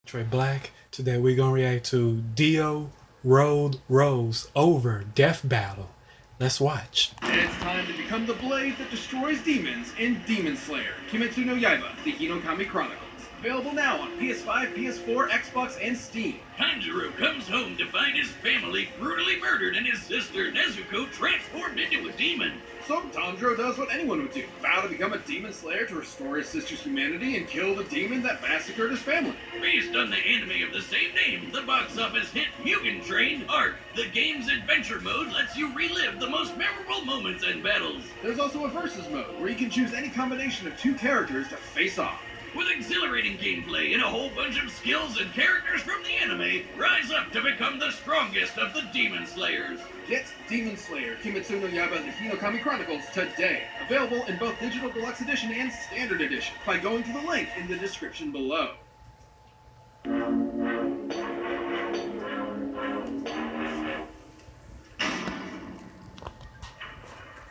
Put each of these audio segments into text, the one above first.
Trey Black. Today we're gonna react to Dio Road Rose over Death Battle. Let's watch. It's time to become the blade that destroys demons in Demon Slayer: Kimetsu no Yaiba, the Hinokami Chronicles. Available now on PS5, PS4, Xbox, and Steam. Tanjiro comes home to find his family brutally murdered and his sister Nezuko transformed into a demon. So Tanjiro does what anyone would do: vow to become a demon slayer to restore his sister's humanity and kill the demon that massacred his family. Based on the anime of the same name, the box office hit Mugen Train Arc. The game's adventure mode lets you relive the most memorable moments and battles. There's also a versus mode where you can choose any combination of two characters to face off. With exhilarating gameplay and a whole bunch of skills and characters from the anime, rise up to become the strongest of the Demon Slayers. Get Demon Slayer: Kimetsu no Yaiba, the Hinokami Chronicles today. Available in both Digital Deluxe Edition and Standard Edition by going to the link in the description below.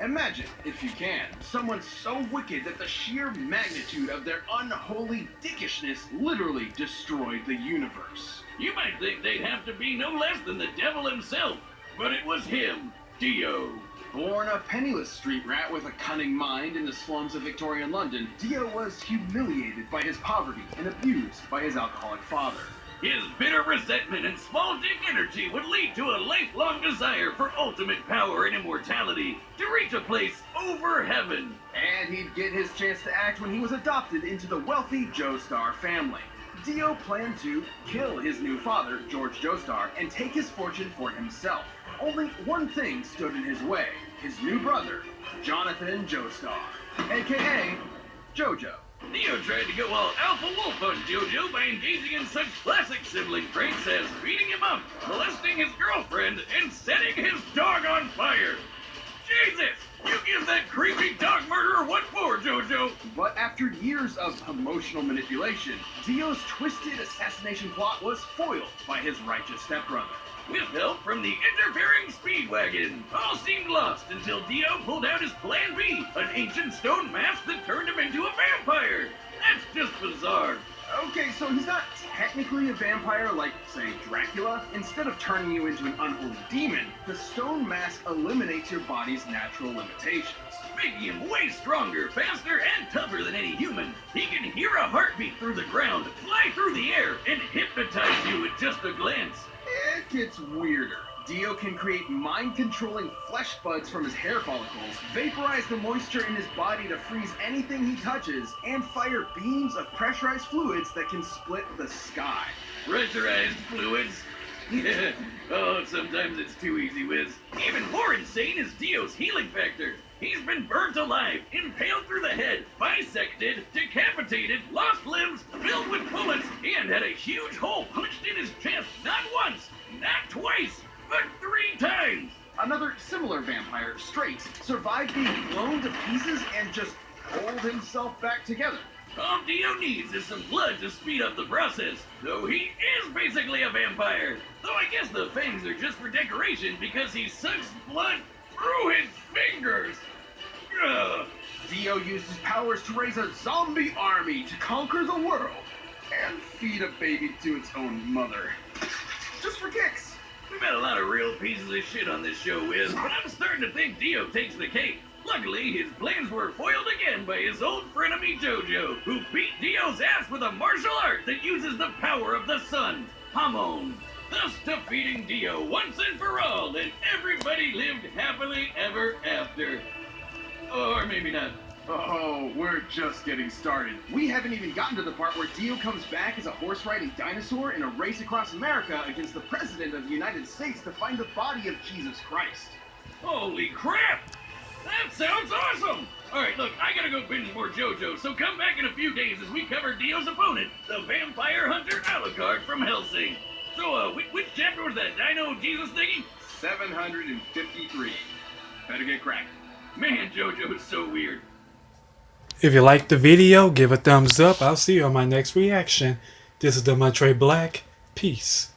Imagine, if you can, someone so wicked that the sheer magnitude of their unholy dickishness literally destroyed the universe. You might think they'd have to be no less than the devil himself, but it was him, Dio. Born a penniless street rat with a cunning mind in the slums of Victorian London, Dio was humiliated by his poverty and abused by his alcoholic father. His bitter resentment and small dick energy would lead to a lifelong desire for ultimate power and immortality, to reach a place over heaven. And he'd get his chance to act when he was adopted into the wealthy Joestar family. Dio planned to kill his new father, George Joestar, and take his fortune for himself. Only one thing stood in his way: his new brother, Jonathan Joestar, aka Jojo. Dio tried to go all alpha wolf on Jojo by engaging in such classic sibling pranks as beating him up, molesting his girlfriend, and setting his dog on fire. Jesus! You give that creepy dog murderer what for, Jojo? But after years of emotional manipulation, Dio's twisted assassination plot was foiled by his righteous stepbrother. With help from the interfering Speedwagon, all seemed lost until Dio pulled out his Plan B, an ancient stone mask that turned him into a vampire. That's just bizarre. Okay, so he's not technically a vampire like, say, Dracula. Instead of turning you into an unholy demon, the stone mask eliminates your body's natural limitations. Making him way stronger, faster, and tougher than any human. He can hear a heartbeat through the ground, fly through the air, and hypnotize you with just a glance. It gets weirder. Dio can create mind-controlling flesh buds from his hair follicles, vaporize the moisture in his body to freeze anything he touches, and fire beams of pressurized fluids that can split the sky. Pressurized fluids? Oh, sometimes it's too easy, Wiz. Even more insane is Dio's healing factor. He's been burnt alive, impaled through the head, bisected, decapitated, lost limbs, filled with bullets, and had a huge hole punched in his chest not once, not twice, but 3 times. Another similar vampire, Straits, survived being blown to pieces and just pulled himself back together. All Dio needs is some blood to speed up the process, though he is basically a vampire. Though I guess the fangs are just for decoration because he sucks blood through his fingers. Ugh. Dio used his powers to raise a zombie army to conquer the world and feed a baby to its own mother. Just for kicks. We've had a lot of real pieces of shit on this show, Wiz, but I'm starting to think Dio takes the cake. Luckily, his plans were foiled again by his old frenemy Jojo, who beat Dio's ass with a martial art that uses the power of the sun, Hamon, thus defeating Dio once and for all, and everybody lived happily ever after. Or maybe not. Oh, we're just getting started. We haven't even gotten to the part where Dio comes back as a horse-riding dinosaur in a race across America against the President of the United States to find the body of Jesus Christ. Holy crap! That sounds awesome! Alright, look, I gotta go binge more JoJo, so come back in a few days as we cover Dio's opponent, the Vampire Hunter Alucard from Hellsing. So, which chapter was that Dino Jesus thingy? 753. Better get cracking. Man, JoJo is so weird. If you liked the video, give a thumbs up. I'll see you on my next reaction. This is the Trey Black. Peace.